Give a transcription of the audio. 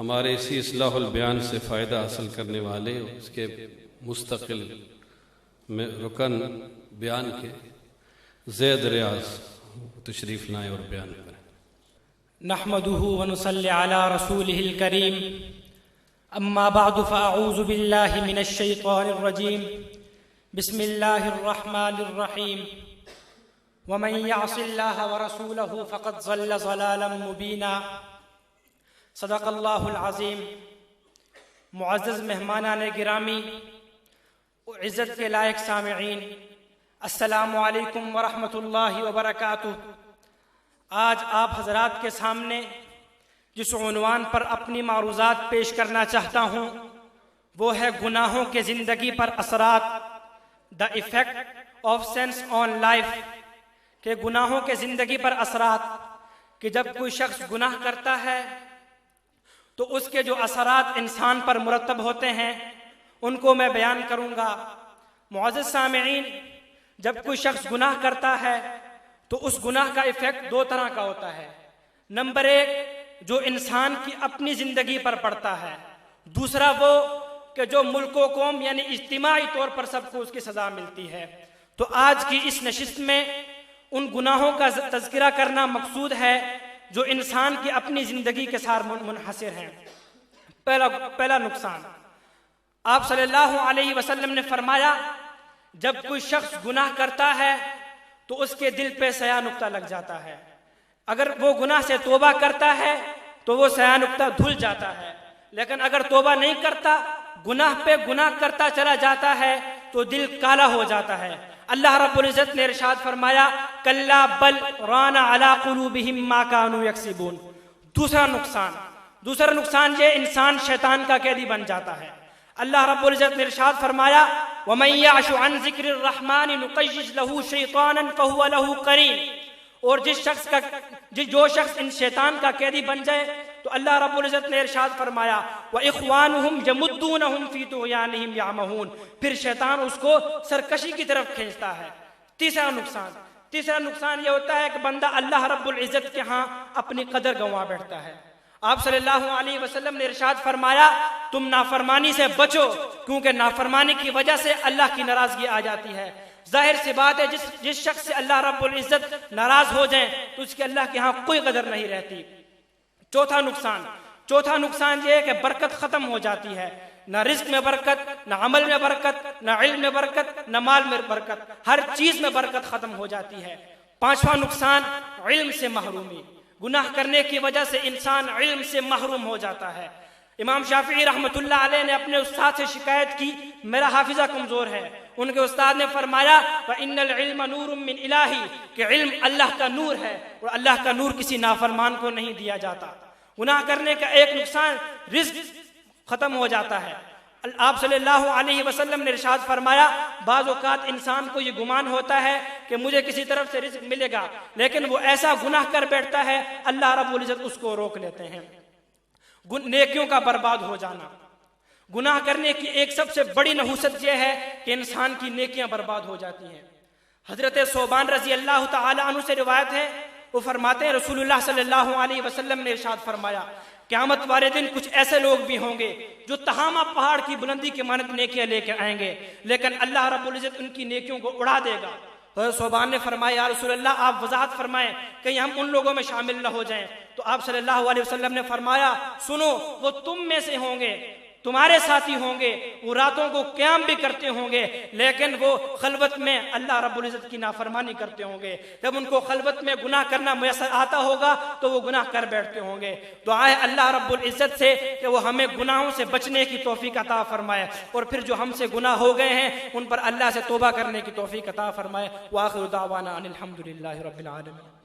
ہمارے اسی اصلاح البیان سے فائدہ حاصل کرنے والے اس کے مستقل میں رکن بیان کے زید ریاض تشریف لائیں اور بیان کریں۔ نحمده ونصلي على رسوله الكريم اما بعد فاعوذ بالله من الشيطان الرجيم بسم الله الرحمن الرحيم ومن يعص الله ورسوله فقد ضل ضلالا مبينا صدق اللہ العظیم۔ معزز مہمانان گرامی، عزت کے لائق سامعین، السلام علیکم ورحمۃ اللہ وبرکاتہ۔ آج آپ حضرات کے سامنے جس عنوان پر اپنی معروضات پیش کرنا چاہتا ہوں وہ ہے گناہوں کے زندگی پر اثرات، the effect of sins on life, کہ گناہوں کے زندگی پر اثرات، کہ جب کوئی شخص گناہ کرتا ہے تو اس کے جو اثرات انسان پر مرتب ہوتے ہیں ان کو میں بیان کروں گا۔ معزز سامعین، جب کوئی شخص گناہ کرتا ہے تو اس گناہ کا ایفیکٹ دو طرح کا ہوتا ہے۔ نمبر ایک، جو انسان کی اپنی زندگی پر پڑتا ہے، دوسرا وہ کہ جو ملک و قوم یعنی اجتماعی طور پر سب کو اس کی سزا ملتی ہے۔ تو آج کی اس نشست میں ان گناہوں کا تذکرہ کرنا مقصود ہے جو انسان کی اپنی زندگی کے ساتھ منحصر ہیں۔ پہلا نقصان، آپ صلی اللہ علیہ وسلم نے فرمایا جب کوئی شخص گناہ کرتا ہے تو اس کے دل پہ سیاہ نقطہ لگ جاتا ہے۔ اگر وہ گناہ سے توبہ کرتا ہے تو وہ سیاہ نقطہ دھل جاتا ہے، لیکن اگر توبہ نہیں کرتا، گناہ پہ گناہ کرتا چلا جاتا ہے تو دل کالا ہو جاتا ہے۔ اللہ رب العزت نے ارشاد فرمایا کلا بل ران علی قلوبہم ما کانوا یکسبون۔ دوسرا نقصان یہ انسان شیطان کا قیدی بن جاتا ہے۔ اللہ رب العزت نے ارشاد فرمایا وَمَن يَعْشُ عَن ذِكْرِ الرَّحْمَنِ نُقَيِّضْ لَهُ شَيْطَانًا فَهُوَ لَهُ قَرِينٌ۔ اور جو شخص ان شیطان کا قیدی بن جائے تو اللہ رب العزت نے ارشاد فرمایا وَإِخْوَانُهُمْ يَمُدُّونَهُمْ فِي طُغْيَانِهِمْ يَعْمَهُونَ، پھر شیطان اس کو سرکشی کی طرف کھینچتا ہے۔ تیسرا نقصان یہ ہوتا ہے کہ بندہ اللہ رب العزت کے ہاں اپنی قدر گنوا بیٹھتا ہے۔ آپ صلی اللہ علیہ وسلم نے ارشاد فرمایا تم نافرمانی سے بچو، کیونکہ نافرمانی کی وجہ سے اللہ کی ناراضگی آ جاتی ہے۔ ظاہر سی بات ہے جس شخص سے اللہ رب العزت ناراض ہو جائیں تو اس کی اللہ کے ہاں کوئی قدر نہیں رہتی۔ چوتھا نقصان یہ ہے کہ برکت ختم ہو جاتی ہے، نہ رزق میں برکت، نہ عمل میں برکت، نہ علم میں برکت، نہ مال میں برکت، ہر چیز میں برکت ختم ہو جاتی ہے۔ پانچواں نقصان، علم سے محرومی۔ گناہ کرنے کی وجہ سے انسان علم سے محروم ہو جاتا ہے۔ امام شافعی رحمۃ اللہ علیہ نے اپنے استاد سے شکایت کی میرا حافظہ کمزور ہے۔ ان کے استاد نے فرمایا وَإِنَّ الْعِلْمَ نُورٌ مِّنْ إِلَٰهِ، کہ علم اللہ کا نور ہے اور اللہ کا نور کسی نافرمان کو نہیں دیا جاتا۔ گناہ کرنے کا ایک نقصان رزق ختم ہو جاتا ہے۔ آپ صلی اللہ علیہ وسلم نے ارشاد فرمایا بعض اوقات انسان کو یہ گمان ہوتا ہے کہ مجھے کسی طرف سے رزق ملے گا، لیکن وہ ایسا گناہ کر بیٹھتا ہے اللہ رب العزت اس کو روک لیتے ہیں۔ نیکیوں کا برباد ہو جانا، گناہ کرنے کی ایک سب سے بڑی نحوست یہ ہے کہ انسان کی نیکیاں برباد ہو جاتی ہیں۔ حضرت ثوبان رضی اللہ تعالی عنہ سے روایت ہے، وہ فرماتے ہیں رسول اللہ صلی اللہ علیہ وسلم نے ارشاد فرمایا قیامت والے دن کچھ ایسے لوگ بھی ہوں گے جو تہامہ پہاڑ کی بلندی کے مانند نیکیاں لے کے آئیں گے، لیکن اللہ رب العزت ان کی نیکیوں کو اڑا دے گا۔ حضرت ثوبان نے فرمایا یا رسول اللہ آپ وضاحت فرمائیں کہیں ہم ان لوگوں میں شامل نہ ہو جائیں۔ تو آپ صلی اللہ علیہ وسلم نے فرمایا سنو، وہ تم میں سے ہوں گے، تمہارے ساتھی ہوں گے، وہ راتوں کو قیام بھی کرتے ہوں گے، لیکن وہ خلوت میں اللہ رب العزت کی نافرمانی کرتے ہوں گے۔ جب ان کو خلوت میں گناہ کرنا میسر آتا ہوگا تو وہ گناہ کر بیٹھتے ہوں گے۔ دعا ہے اللہ رب العزت سے کہ وہ ہمیں گناہوں سے بچنے کی توفیق عطا فرمائے، اور پھر جو ہم سے گناہ ہو گئے ہیں ان پر اللہ سے توبہ کرنے کی توفیق عطا فرمائے۔ وآخر دعوانا ان الحمد للہ رب العالمین۔